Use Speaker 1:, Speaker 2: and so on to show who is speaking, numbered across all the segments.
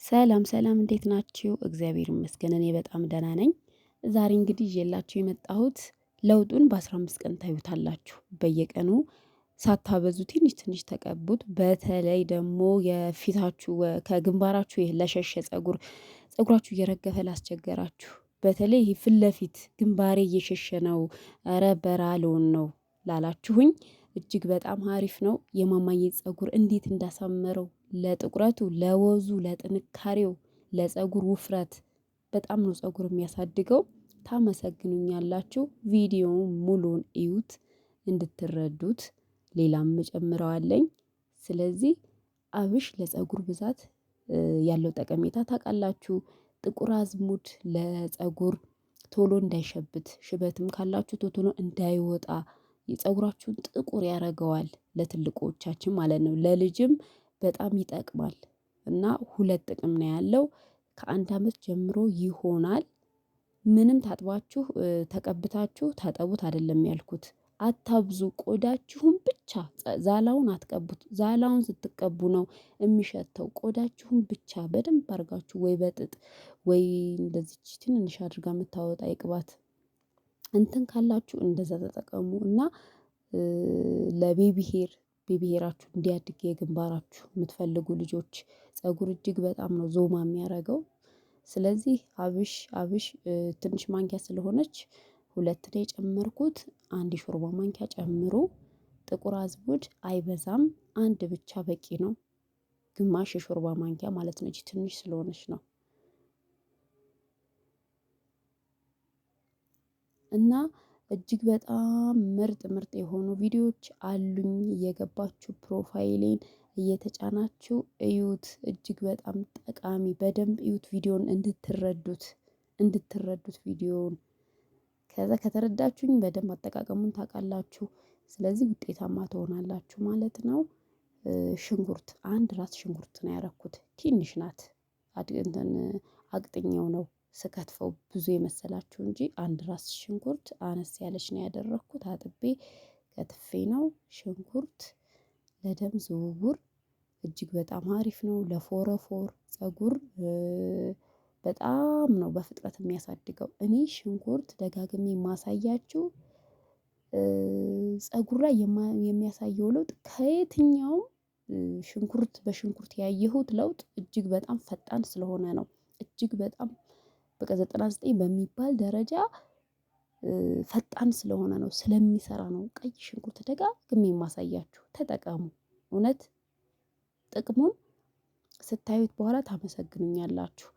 Speaker 1: ሰላም ሰላም እንዴት ናችሁ? እግዚአብሔር ይመስገን እኔ በጣም ደህና ነኝ። ዛሬ እንግዲህ ይዤላችሁ የመጣሁት ለውጡን በ15 ቀን ታዩታላችሁ። በየቀኑ ሳታበዙ ትንሽ ትንሽ ተቀቡት። በተለይ ደግሞ የፊታችሁ ከግንባራችሁ ይሄ ለሸሸ ፀጉራችሁ እየረገፈ ላስቸገራችሁ፣ በተለይ ይሄ ፊት ለፊት ግንባሬ እየሸሸ ነው፣ ኧረ በራ ልሆን ነው ላላችሁኝ እጅግ በጣም አሪፍ ነው። የማማዬ ፀጉር እንዴት እንዳሳመረው ለጥቁረቱ፣ ለወዙ፣ ለጥንካሬው፣ ለፀጉር ውፍረት በጣም ነው ፀጉር የሚያሳድገው። ታመሰግኑኛላችሁ። ቪዲዮውን ሙሉውን እዩት እንድትረዱት። ሌላም እጨምረዋለኝ። ስለዚህ አብሽ ለፀጉር ብዛት ያለው ጠቀሜታ ታውቃላችሁ። ጥቁር አዝሙድ ለፀጉር ቶሎ እንዳይሸብት፣ ሽበትም ካላችሁ ቶሎ እንዳይወጣ የፀጉራችሁን ጥቁር ያደርገዋል። ለትልቆቻችን ማለት ነው። ለልጅም በጣም ይጠቅማል እና ሁለት ጥቅም ነው ያለው። ከአንድ አመት ጀምሮ ይሆናል። ምንም ታጥባችሁ ተቀብታችሁ ታጠቡት አይደለም ያልኩት። አታብዙ። ቆዳችሁን ብቻ ዛላውን አትቀቡት። ዛላውን ስትቀቡ ነው የሚሸተው። ቆዳችሁን ብቻ በደንብ አድርጋችሁ ወይ በጥጥ ወይ እንደዚች ትንንሽ አድርጋ የምታወጣ የቅባት እንትን ካላችሁ እንደዛ ተጠቀሙ እና ለቤቢ ሄራችሁ እንዲያድግ የግንባራችሁ የምትፈልጉ ልጆች ፀጉር እጅግ በጣም ነው ዞማ የሚያደርገው። ስለዚህ አብሽ ትንሽ ማንኪያ ስለሆነች ሁለት ነው የጨመርኩት። አንድ የሾርባ ማንኪያ ጨምሩ። ጥቁር አዝሙድ አይበዛም፣ አንድ ብቻ በቂ ነው። ግማሽ የሾርባ ማንኪያ ማለት ነው። ትንሽ ስለሆነች ነው። እና እጅግ በጣም ምርጥ የሆኑ ቪዲዮዎች አሉኝ። እየገባችሁ ፕሮፋይሌን እየተጫናችሁ እዩት። እጅግ በጣም ጠቃሚ፣ በደንብ እዩት ቪዲዮን እንድትረዱት ቪዲዮውን። ከዛ ከተረዳችሁኝ በደንብ አጠቃቀሙን ታውቃላችሁ። ስለዚህ ውጤታማ ትሆናላችሁ ማለት ነው። ሽንኩርት አንድ ራስ ሽንኩርት ነው ያደረኩት። ትንሽ ናት። አቅጥኛው ነው ስከትፈው ብዙ የመሰላችሁ እንጂ አንድ ራስ ሽንኩርት አነስ ያለች ነው ያደረኩት። አጥቤ ከትፌ ነው። ሽንኩርት ለደም ዝውውር እጅግ በጣም አሪፍ ነው። ለፎረፎር ፀጉር በጣም ነው በፍጥነት የሚያሳድገው። እኔ ሽንኩርት ደጋግሜ የማሳያችሁ ፀጉር ላይ የሚያሳየው ለውጥ ከየትኛውም በሽንኩርት ያየሁት ለውጥ እጅግ በጣም ፈጣን ስለሆነ ነው። እጅግ በጣም በቃ 99 በሚባል ደረጃ ፈጣን ስለሆነ ነው፣ ስለሚሰራ ነው። ቀይ ሽንኩርት ደጋግሜ የማሳያችሁ ተጠቀሙ። እውነት ጥቅሙን ስታዩት በኋላ ታመሰግኑኛላችሁ።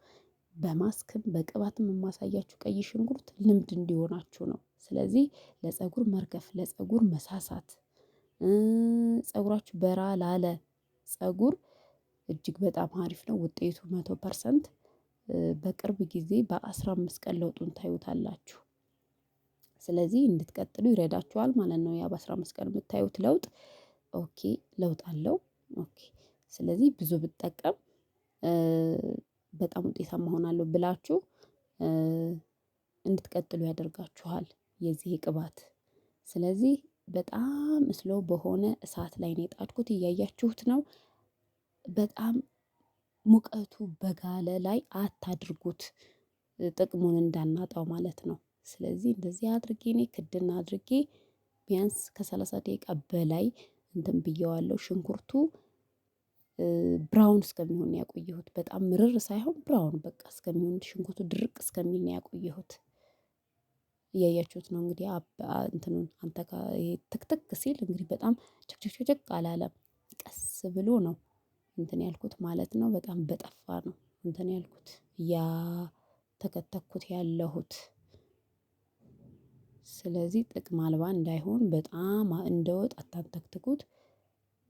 Speaker 1: በማስክም በቅባትም የማሳያችሁ ቀይ ሽንኩርት ልምድ እንዲሆናችሁ ነው። ስለዚህ ለፀጉር መርገፍ፣ ለፀጉር መሳሳት፣ ፀጉራችሁ በራ ላለ ፀጉር እጅግ በጣም አሪፍ ነው። ውጤቱ 100%። በቅርብ ጊዜ በ15 ቀን ለውጡን ታዩታላችሁ። ስለዚህ እንድትቀጥሉ ይረዳችኋል ማለት ነው። ያ በ15 ቀን የምታዩት ለውጥ ኦኬ ለውጥ አለው። ኦኬ ስለዚህ ብዙ ብጠቀም በጣም ውጤታማ እሆናለሁ ብላችሁ እንድትቀጥሉ ያደርጋችኋል የዚህ ቅባት። ስለዚህ በጣም ስሎው በሆነ እሳት ላይ ነው የጣድኩት። እያያችሁት ነው። በጣም ሙቀቱ በጋለ ላይ አታድርጉት፣ ጥቅሙን እንዳናጣው ማለት ነው። ስለዚህ እንደዚህ አድርጌ እኔ ክድና አድርጌ ቢያንስ ከ30 ደቂቃ በላይ እንትን ብየዋለሁ። ሽንኩርቱ ብራውን እስከሚሆን ነው ያቆየሁት። በጣም ምርር ሳይሆን ብራውን በቃ እስከሚሆን፣ ሽንኩርቱ ድርቅ እስከሚል ነው ያቆየሁት። እያያችሁት ነው እንግዲህ እንትኑን ይሄ ትክትክ ሲል እንግዲህ በጣም ቸክቸክቸክ አላለም። ቀስ ብሎ ነው እንትን ያልኩት ማለት ነው። በጣም በጠፋ ነው እንትን ያልኩት ተከተኩት ያለሁት። ስለዚህ ጥቅም አልባ እንዳይሆን በጣም እንደወጥ አታንተክትኩት።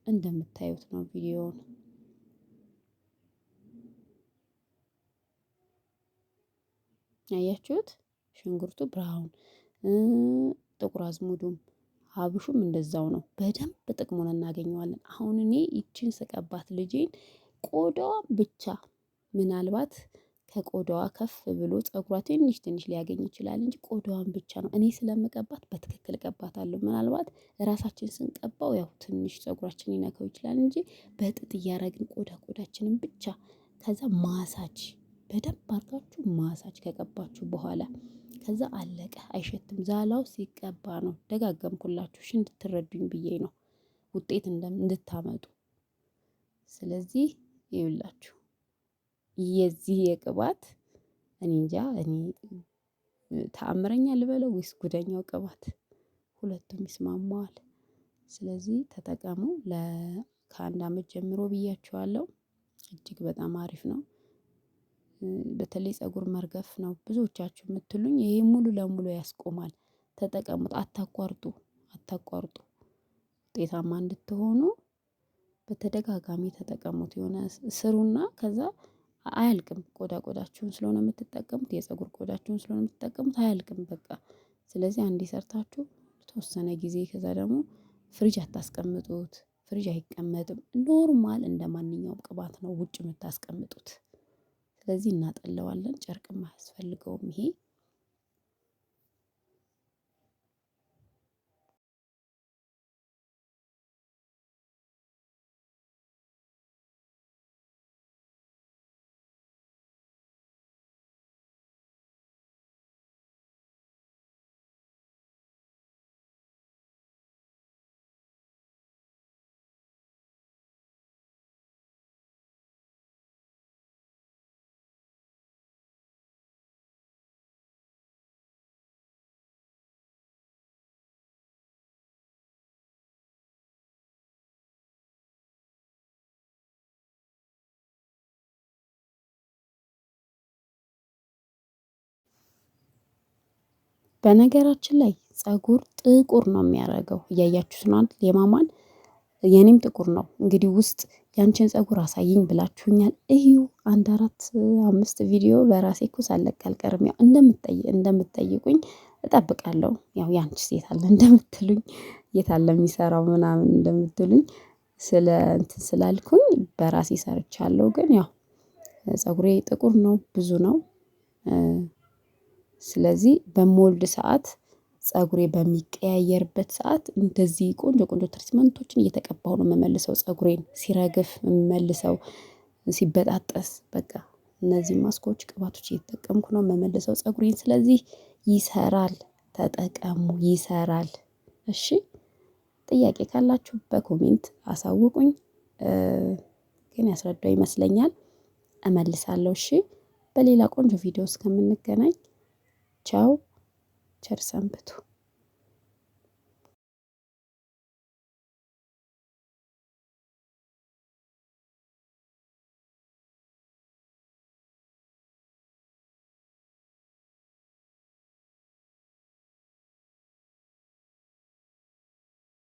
Speaker 1: እንደምታዩት ነው ቪዲዮውን። አያችሁት? ሽንኩርቱ ብራውን፣ ጥቁር አዝሙዱም ሀብሹም እንደዛው ነው። በደንብ ጥቅሙን እናገኘዋለን። አሁን እኔ ይቺን ስቀባት ልጄን ቆዳዋን ብቻ ምናልባት ከቆዳዋ ከፍ ብሎ ፀጉሯ ትንሽ ሊያገኝ ይችላል እንጂ ቆዳዋን ብቻ ነው እኔ ስለምቀባት በትክክል እቀባታለሁ። ምናልባት ራሳችን ስንቀባው ያው ትንሽ ፀጉራችን ሊነካው ይችላል እንጂ በጥጥ እያደረግን ቆዳችንን ብቻ ከዛ ማሳጅ በደንብ አድርጋችሁ ማሳጅ ከቀባችሁ በኋላ ከዛ አለቀ። አይሸትም። ዛላው ሲቀባ ነው። ደጋገምኩላችሁ እሺ እንድትረዱኝ ብዬ ነው፣ ውጤት እንድታመጡ። ስለዚህ ይኸውላችሁ የዚህ የቅባት እኔ እንጃ እኔ ተአምረኛ ልበለው ወይስ ጉደኛው ቅባት፣ ሁለቱም ይስማማዋል። ስለዚህ ተጠቀሙ። ከአንድ አመት ጀምሮ ብያችኋለሁ። እጅግ በጣም አሪፍ ነው። በተለይ ፀጉር መርገፍ ነው ብዙዎቻችሁ የምትሉኝ፣ ይሄ ሙሉ ለሙሉ ያስቆማል። ተጠቀሙት። አታቋርጡ አታቋርጡ። ውጤታማ እንድትሆኑ በተደጋጋሚ ተጠቀሙት። የሆነ ስሩና ከዛ አያልቅም። ቆዳችሁን ስለሆነ የምትጠቀሙት፣ የፀጉር ቆዳችሁን ስለሆነ የምትጠቀሙት አያልቅም በቃ። ስለዚህ አንዴ ሰርታችሁ የተወሰነ ጊዜ ከዛ ደግሞ ፍሪጅ አታስቀምጡት። ፍሪጅ አይቀመጥም። ኖርማል እንደማንኛውም ቅባት ነው ውጭ የምታስቀምጡት። ስለዚህ እናጠለዋለን። ጨርቅም አያስፈልገውም ይሄ። በነገራችን ላይ ፀጉር ጥቁር ነው የሚያደርገው። እያያችሁት ነው አይደል? የማማን የኔም ጥቁር ነው። እንግዲህ ውስጥ ያንቺን ፀጉር አሳይኝ ብላችሁኛል። እዩ 1 4 5 ቪዲዮ በራሴ እኮ ሳለቅ አልቀርም። ያው እንደምትጠይቁኝ እጠብቃለሁ። ያው ያንቺስ የት አለ እንደምትሉኝ፣ የት አለ የሚሰራው ምናምን እንደምትሉኝ እንትን ስላልኩኝ በራሴ ሰርቻለሁ። ግን ያው ፀጉሬ ጥቁር ነው፣ ብዙ ነው። ስለዚህ በምወልድ ሰዓት ፀጉሬ በሚቀያየርበት ሰዓት እንደዚህ ቆንጆ ቆንጆ ትሪትመንቶችን እየተቀባሁ ነው የምመልሰው። ፀጉሬን ሲረግፍ የምመልሰው፣ ሲበጣጠስ በቃ እነዚህ ማስኮች፣ ቅባቶች እየተጠቀምኩ ነው የምመልሰው ፀጉሬን። ስለዚህ ይሰራል፣ ተጠቀሙ፣ ይሰራል። እሺ ጥያቄ ካላችሁ በኮሜንት አሳውቁኝ። ግን ያስረዳው ይመስለኛል፣ እመልሳለሁ። እሺ በሌላ ቆንጆ ቪዲዮ እስከምንገናኝ ቻው፣ ቸር ሰንብቱ።